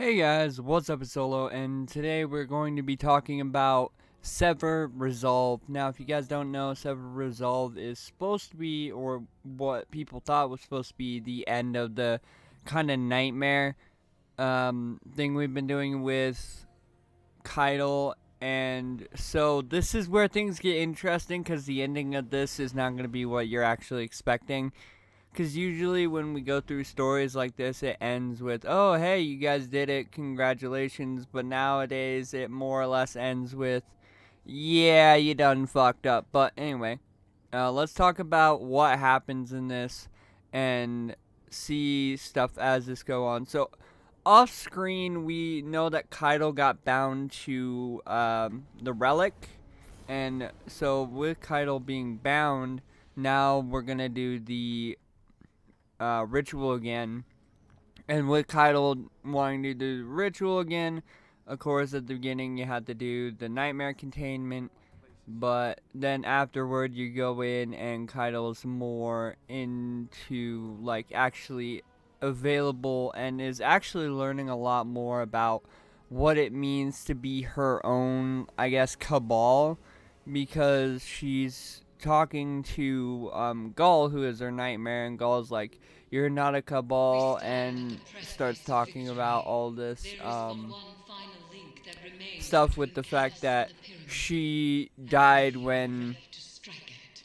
Hey guys, what's up? It's Solo, and today we're going to be talking about Sever Resolve. Now, if you guys don't know, Sever Resolve is supposed to be, or what people thought was supposed to be, the end of the kind of nightmare thing we've been doing with Caitl. And so this is where things get interesting, because the ending of this is not going to be what you're actually expecting. Because usually when we go through stories like this, it ends with, oh, hey, you guys did it, congratulations. But nowadays, it more or less ends with, yeah, you done fucked up. But anyway, let's talk about what happens in this and see stuff as this go on. So, off screen, we know that Caitl got bound to the relic. And so, with Caitl being bound, now we're going to do the ritual again. And with Caitl wanting to do the ritual again, of course, at the beginning you had to do the nightmare containment. But then afterward, you go in and Caitl is more into, like, actually available and is actually learning a lot more about what it means to be her own, I guess, cabal, because she's talking to Gull, who is her nightmare, and Gull's like, "You're not a cabal," and starts talking about all this stuff with the fact that she died when,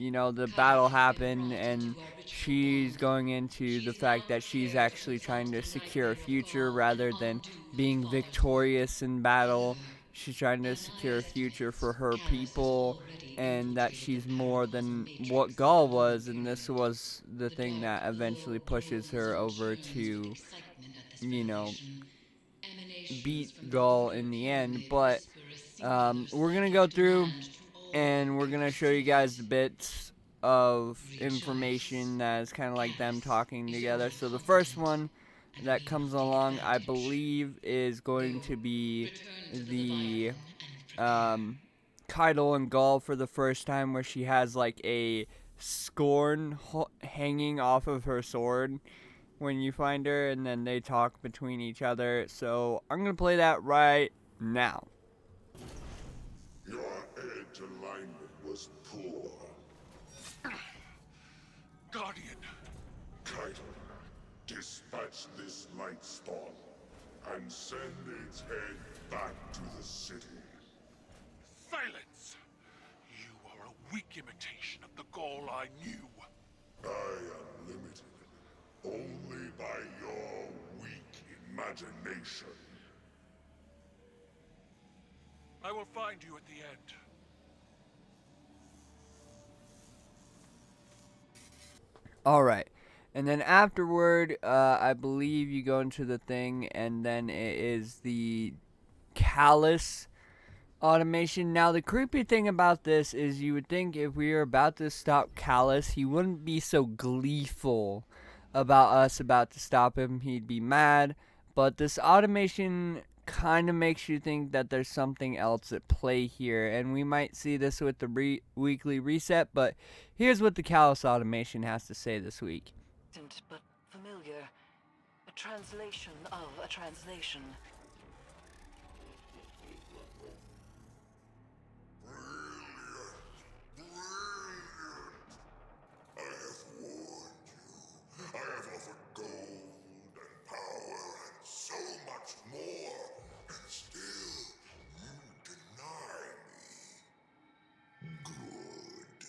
the battle happened, and she's going into the fact that she's actually trying to secure a future rather than being victorious in battle. She's trying to secure a future for her people, and that she's more than what Gaul was, and this was the thing that eventually pushes her over to, you know, beat Gaul in the end. But we're going to go through and we're gonna show you guys the bits of information that is kind of like them talking together. So the first one that comes along, I believe, is going to be the Caitl and Gull for the first time, where she has like a scorn hanging off of her sword when you find her, and then they talk between each other. So I'm gonna play that right now. Your edge alignment was poor. Guardian! Caitl, dispatch this light spawn and send its head back to the city. Silence! You are a weak imitation of the Gaul I knew. I am limited only by your weak imagination. I will find you at the end. Alright. And then afterward, I believe you go into the thing, and then it is the callus automation. Now, the creepy thing about this is you would think if we were about to stop Callus, he wouldn't be so gleeful about us about to stop him. He'd be mad. But this automation kind of makes you think that there's something else at play here. And we might see this with the weekly reset. But here's what the Callus automation has to say this week. But familiar. A translation of a translation. I have warned you. I have offered gold and power and so much more, and still you deny me. Good.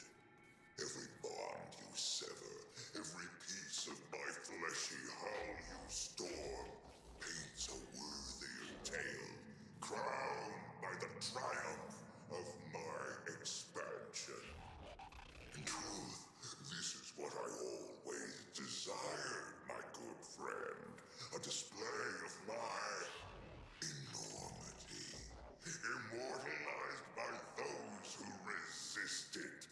Every bond you sever, every piece of my fleshy hull you storm, paints a worthier tale, crowned by the triumph of my expansion. In truth, this is what I always desired, my good friend. A display of my enormity, immortalized by those who resist it.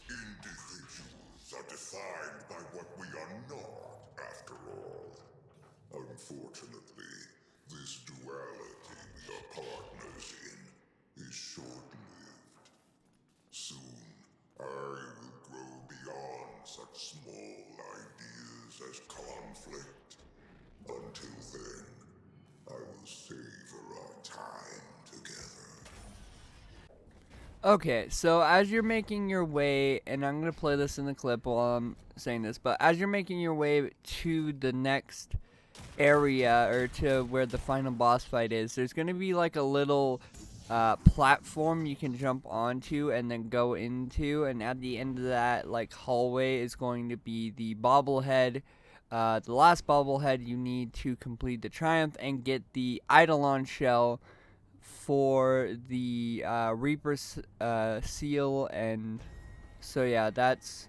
Individuals are defined by what we are not, after all. Unfortunately, this duality we are partners in is short-lived. Soon, I will grow beyond such small ideas as conflict. Until then, I savor our time together. Okay, so as you're making your way, and I'm gonna play this in the clip while I'm saying this, but as you're making your way to the next area or to where the final boss fight is, there's gonna be like a little platform you can jump onto and then go into, and at the end of that like hallway is going to be the bobblehead. The last bobblehead you need to complete the triumph and get the Eidolon shell for the Reaper's seal, and so yeah, that's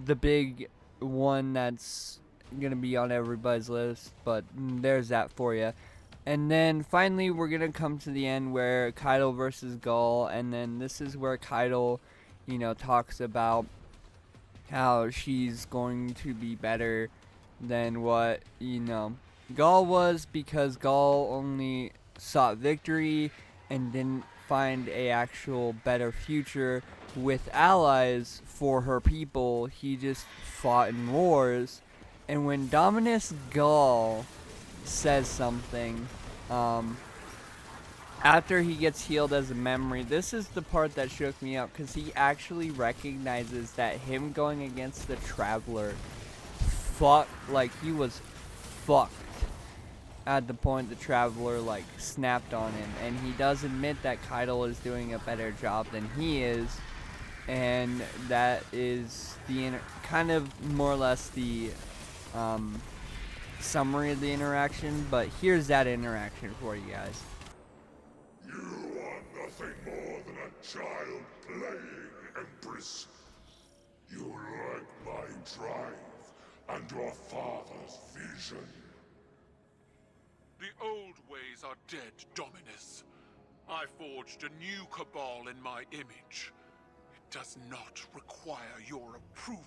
the big one that's gonna be on everybody's list. But there's that for you. And then finally, we're gonna come to the end where Caitl versus Gull, and then this is where Caitl, talks about how she's going to be better than what Gaul was, because Gaul only sought victory and didn't find a actual better future with allies for her people. He just fought in wars. And when Dominus Gaul says something, after he gets healed as a memory, this is the part that shook me up, because he actually recognizes that him going against the Traveler, he was fucked at the point the Traveler snapped on him, and he does admit that Caitl is doing a better job than he is, and that is the kind of more or less the summary of the interaction. But here's that interaction for you guys. You are nothing more than a child playing, Empress. You lack my drive and your father's vision. The old ways are dead, Dominus. I forged a new cabal in my image. It does not require your approval.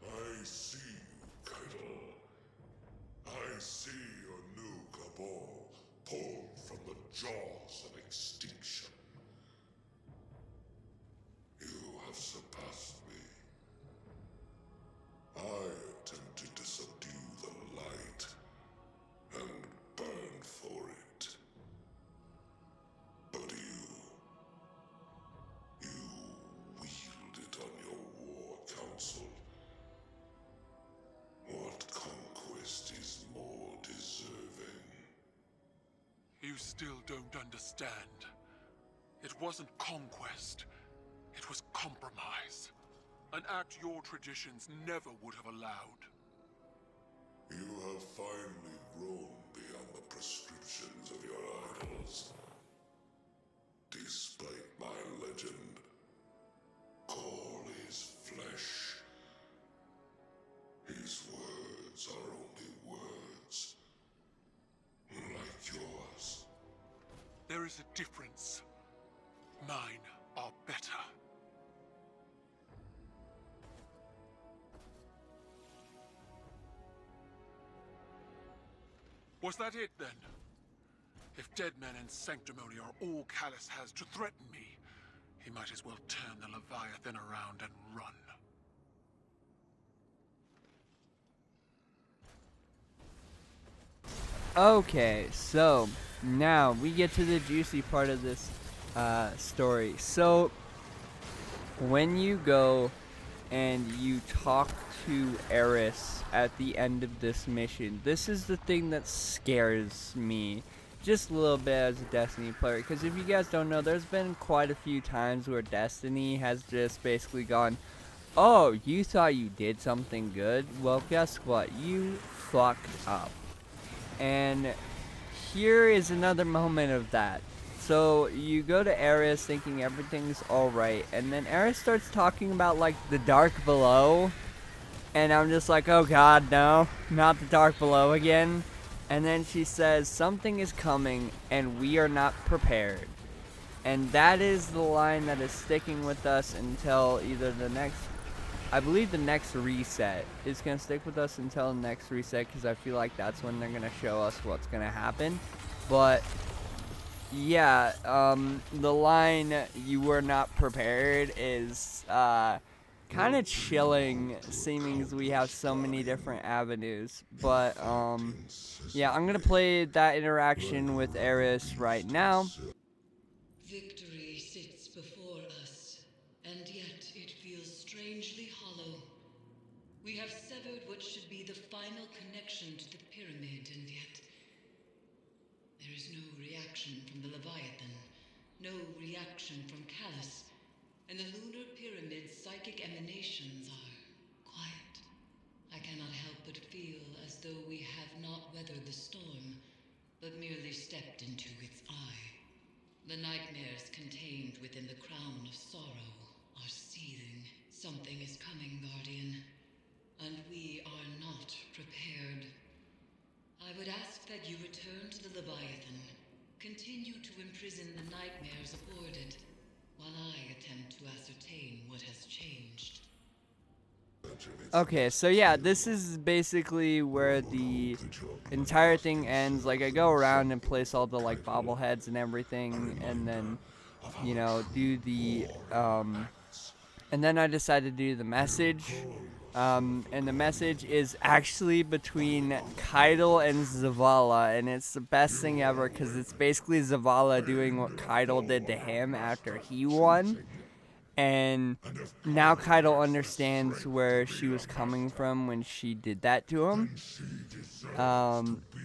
I see you, Caitl. I see your new cabal pulled from the jaws of extinction. You have surpassed me. I attempted to subdue the light and burn for it. But you wield it on your war council. What conquest is more deserving? You still don't understand. It wasn't conquest. It was compromise. An act your traditions never would have allowed. You have finally grown beyond the prescriptions of your idols. Despite my legend, Gaul is flesh. His words are only words. Like yours. There is a difference. Mine are better. Was that it, then? If dead men and sanctimony are all Callus has to threaten me, he might as well turn the Leviathan around and run. Okay, so now we get to the juicy part of this story. So when you go and you talk to Eris at the end of this mission, this is the thing that scares me just a little bit as a Destiny player, because if you guys don't know, there's been quite a few times where Destiny has just basically gone, oh, you thought you did something good? Well, guess what? You fucked up. And here is another moment of that. So you go to Eris thinking everything's alright, and then Eris starts talking about the dark below, and I'm just like, oh god, no, not the dark below again. And then she says something is coming and we are not prepared. And that is the line that is sticking with us until either the next, I believe the next reset is going to stick with us until the next reset, because I feel like that's when they're going to show us what's going to happen. But yeah, the line, you were not prepared, is kind of chilling, seeming as we have so many different avenues. But yeah, I'm gonna play that interaction with Eris right now. Victory sits before us, and yet it feels strangely hollow. We have severed what should be the final connection to the pyramid, and yet there is no reaction from the Leviathan, no reaction from Callus, and the lunar pyramid's psychic emanations are quiet. I cannot help but feel as though we have not weathered the storm, but merely stepped into its eye. The nightmares contained within the crown of sorrow are seething. Something is coming, Guardian, and we are not prepared. I would ask that you return to the Leviathan. Continue to imprison the nightmares aboard it, while I attempt to ascertain what has changed. Okay, so yeah, this is basically where the entire thing ends. Like, I go around and place all the like bobbleheads and everything, and then do the and then I decided to do the message. And the message is actually between Caitl and Zavala, and it's the best thing ever because it's basically Zavala doing what Caitl did to him after he won. And now Caitl understands where she was coming from when she did that to him.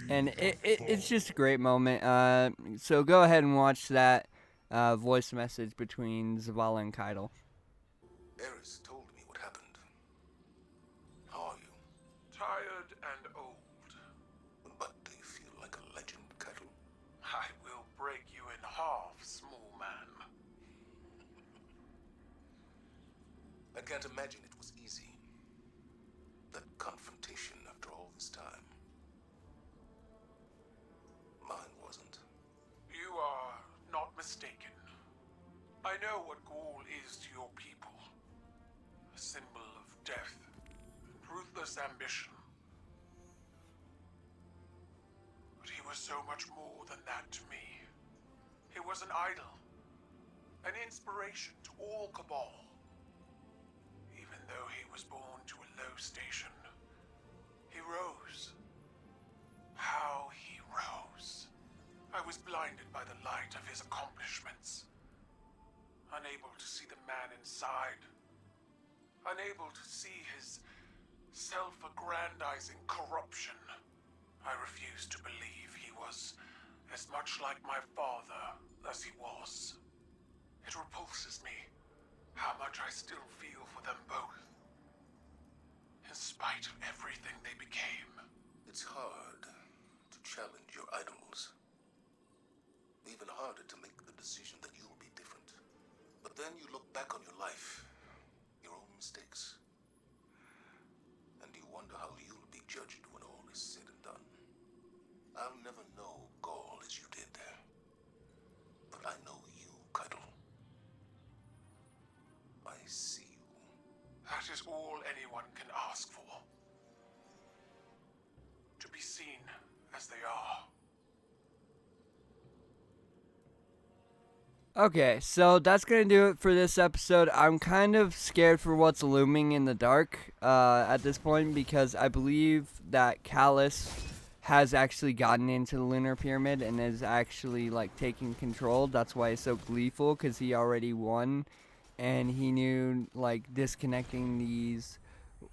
And it's just a great moment. So go ahead and watch that voice message between Zavala and Caitl. Eris told me what happened. How are you? Tired and old. But do you feel like a legend, Caitl? I will break you in half, small man. I can't imagine it was easy. That confrontation after all this time. Mine wasn't. You are not mistaken. I know what Gaul is to your people. A symbol of death and ruthless ambition. But he was so much more than that to me. He was an idol. An inspiration to all Cabal. Even though he was born to a low station, he rose. How he rose. I was blinded by the light of his accomplishments. Unable to see the man inside. Unable to see his self-aggrandizing corruption. I refused to believe he was as much like my father as he was. It repulses me how much I still feel for them both. In spite of everything they became. It's hard to challenge your idols. Even harder to make the decision that you'll be different. But then you look back on your life, your own mistakes, and you wonder how you'll be judged when all is said and done. I'll never know Gaul as you did, but I know you, Caitl. I see you. That is all anyone can ask for. To be seen as they are. Okay, so that's going to do it for this episode. I'm kind of scared for what's looming in the dark at this point because I believe that Callus has actually gotten into the lunar pyramid and is actually like taking control. That's why he's so gleeful, because he already won and he knew like disconnecting these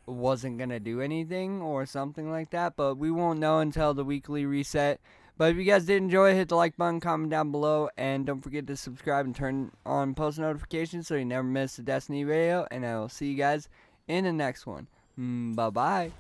wasn't going to do anything or something like that, but we won't know until the weekly reset. But if you guys did enjoy, hit the like button, comment down below, and don't forget to subscribe and turn on post notifications so you never miss a Destiny video. And I will see you guys in the next one. Bye-bye.